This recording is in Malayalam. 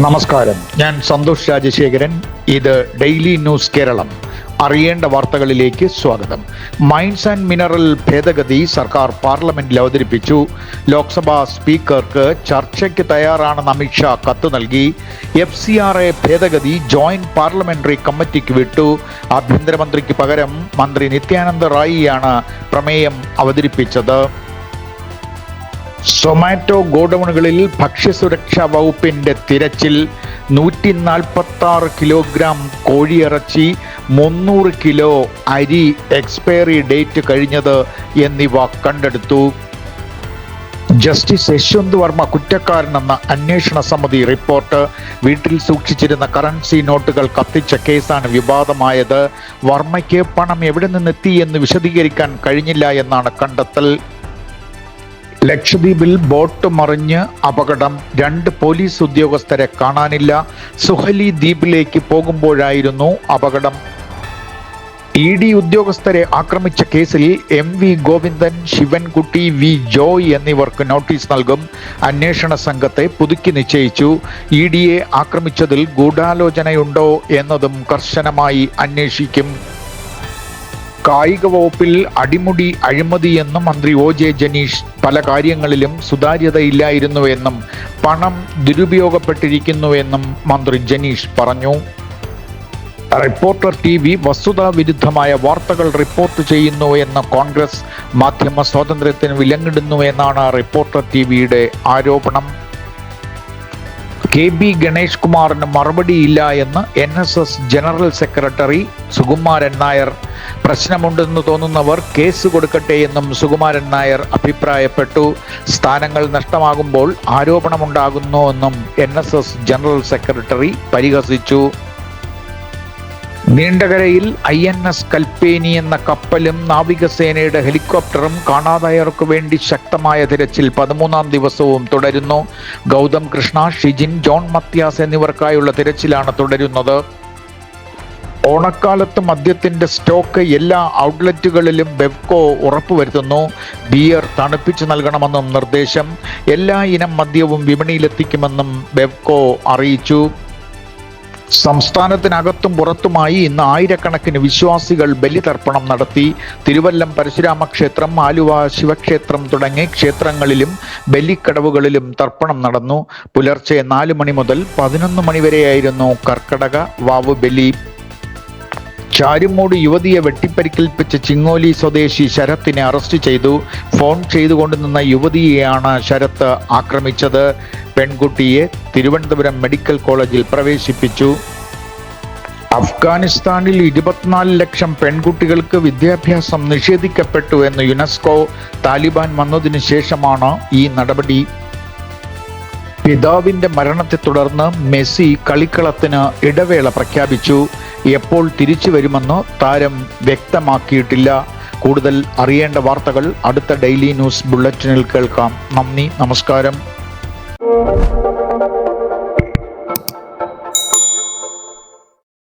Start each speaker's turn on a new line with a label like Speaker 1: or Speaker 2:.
Speaker 1: നമസ്കാരം, ഞാൻ സന്തോഷ് രാജശേഖരൻ. ഇത് ഡെയിലി ന്യൂസ് കേരളം. അറിയേണ്ട വാർത്തകളിലേക്ക് സ്വാഗതം. മൈൻസ് ആൻഡ് മിനറൽ ഭേദഗതി സർക്കാർ പാർലമെന്റിൽ അവതരിപ്പിച്ചു. ലോക്സഭാ സ്പീക്കർക്ക് ചർച്ചയ്ക്ക് തയ്യാറാണെന്ന് അമിത്ഷാ കത്ത് നൽകി. FCRA ഭേദഗതി ജോയിന്റ് പാർലമെന്ററി കമ്മിറ്റിക്ക് വിട്ടു. ആഭ്യന്തരമന്ത്രിക്ക് പകരം മന്ത്രി നിത്യാനന്ദ റായിയാണ് പ്രമേയം അവതരിപ്പിച്ചത്. സൊമാറ്റോ ഗോഡൌണുകളിൽ ഭക്ഷ്യസുരക്ഷാ വകുപ്പിന്റെ തിരച്ചിൽ. 146 കിലോഗ്രാം കോഴിയിറച്ചി, 300 കിലോ അരി എക്സ്പയറി ഡേറ്റ് കഴിഞ്ഞത് എന്നിവ കണ്ടെടുത്തു. ജസ്റ്റിസ് യശ്വന്ത് വർമ്മ കുറ്റക്കാരനെന്ന അന്വേഷണ സമിതി റിപ്പോർട്ട്. വീട്ടിൽ സൂക്ഷിച്ചിരുന്ന കറൻസി നോട്ടുകൾ കത്തിച്ച കേസാണ് വിവാദമായത്. വർമ്മയ്ക്ക് പണം എവിടെ നിന്നെത്തി എന്ന് വിശദീകരിക്കാൻ കഴിഞ്ഞില്ല എന്നാണ് കണ്ടെത്തൽ. ലക്ഷദ്വീപിൽ ബോട്ട് മറിഞ്ഞ് അപകടം. 2 പോലീസ് ഉദ്യോഗസ്ഥരെ കാണാനില്ല. സുഹലി ദ്വീപിലേക്ക് പോകുമ്പോഴായിരുന്നു അപകടം. ED ഉദ്യോഗസ്ഥരെ ആക്രമിച്ച കേസിൽ MV ഗോവിന്ദൻ, ശിവൻകുട്ടി, V ജോയ് എന്നിവർക്ക് നോട്ടീസ് നൽകും. അന്വേഷണ സംഘത്തെ പുതുക്കി നിശ്ചയിച്ചു. EDയെ ആക്രമിച്ചതിൽ ഗൂഢാലോചനയുണ്ടോ എന്നതും കർശനമായി അന്വേഷിക്കും. കായിക വകുപ്പിൽ അടിമുടി അഴിമതിയെന്നും മന്ത്രി OJ ജനീഷ്. പല കാര്യങ്ങളിലും സുതാര്യതയില്ലായിരുന്നുവെന്നും പണം ദുരുപയോഗപ്പെട്ടിരിക്കുന്നുവെന്നും മന്ത്രി ജനീഷ് പറഞ്ഞു. റിപ്പോർട്ടർ TV വസ്തുതാവിരുദ്ധമായ വാർത്തകൾ റിപ്പോർട്ട് ചെയ്യുന്നു എന്ന കോൺഗ്രസ്. മാധ്യമ സ്വാതന്ത്ര്യത്തിന് വിലങ്ങിടുന്നുവെന്നാണ് റിപ്പോർട്ടർ TVയുടെ ആരോപണം. KB ഗണേഷ് കുമാറിന് മറുപടിയില്ല എന്ന് NSS general secretary Sukumaran Nair. പ്രശ്നമുണ്ടെന്ന് തോന്നുന്നവർ കേസ് കൊടുക്കട്ടെ എന്നും സുകുമാരൻ നായർ അഭിപ്രായപ്പെട്ടു. സ്ഥാനങ്ങൾ നഷ്ടമാകുമ്പോൾ ആരോപണമുണ്ടാകുന്നുവെന്നും NSS ജനറൽ സെക്രട്ടറി പരിഹസിച്ചു. നീണ്ടകരയിൽ INS കൽപ്പേനി എന്ന കപ്പലും നാവികസേനയുടെ ഹെലികോപ്റ്ററും കാണാതായവർക്ക് വേണ്ടി ശക്തമായ തിരച്ചിൽ 13ാം ദിവസവും തുടരുന്നു. ഗൗതം കൃഷ്ണ, ഷിജിൻ, ജോൺ മത്യാസ് എന്നിവർക്കായുള്ള തിരച്ചിലാണ് തുടരുന്നത്. ഓണക്കാലത്ത് മദ്യത്തിന്റെ സ്റ്റോക്ക് എല്ലാ ഔട്ട്ലെറ്റുകളിലും ബെവ്കോ ഉറപ്പുവരുത്തുന്നു. ബിയർ തണുപ്പിച്ചു നൽകണമെന്നും നിർദ്ദേശം. എല്ലാ ഇനം മദ്യവും വിപണിയിലെത്തിക്കുമെന്നും ബെവ്കോ അറിയിച്ചു. സംസ്ഥാനത്തിനകത്തും പുറത്തുമായി ഇന്ന് ആയിരക്കണക്കിന് വിശ്വാസികൾ ബലിതർപ്പണം നടത്തി. തിരുവല്ലം പരശുരാമ ക്ഷേത്രം, ആലുവ ശിവക്ഷേത്രം തുടങ്ങി ക്ഷേത്രങ്ങളിലും ബലിക്കടവുകളിലും തർപ്പണം നടന്നു. പുലർച്ചെ 4 മണി മുതൽ 11 മണി വരെയായിരുന്നു കർക്കടക വാവ് ബലി. ചാരുമൂട് യുവതിയെ വെട്ടിപ്പരിക്കേൽപ്പിച്ച ചിങ്ങോലി സ്വദേശി ശരത്തിനെ അറസ്റ്റ് ചെയ്തു. ഫോൺ ചെയ്തുകൊണ്ടുനിന്ന യുവതിയെയാണ് ശരത്ത് ആക്രമിച്ചത്. പെൺകുട്ടിയെ തിരുവനന്തപുരം മെഡിക്കൽ കോളേജിൽ പ്രവേശിപ്പിച്ചു. അഫ്ഗാനിസ്ഥാനിൽ 24 ലക്ഷം പെൺകുട്ടികൾക്ക് വിദ്യാഭ്യാസം നിഷേധിക്കപ്പെട്ടു എന്ന് യുനെസ്കോ. താലിബാൻ വന്നതിനു ശേഷമാണ് ഈ നടപടി. പിതാവിന്റെ മരണത്തെ തുടർന്ന് മെസ്സി കളിക്കളത്തിന് ഇടവേള പ്രഖ്യാപിച്ചു. എപ്പോൾ തിരിച്ചു വരുമെന്ന് താരം വ്യക്തമാക്കിയിട്ടില്ല. കൂടുതൽ അറിയേണ്ട വാർത്തകൾ അടുത്ത ഡെയിലി ന്യൂസ് ബുള്ളറ്റിനിൽ കേൾക്കാം. നന്ദി, നമസ്കാരം.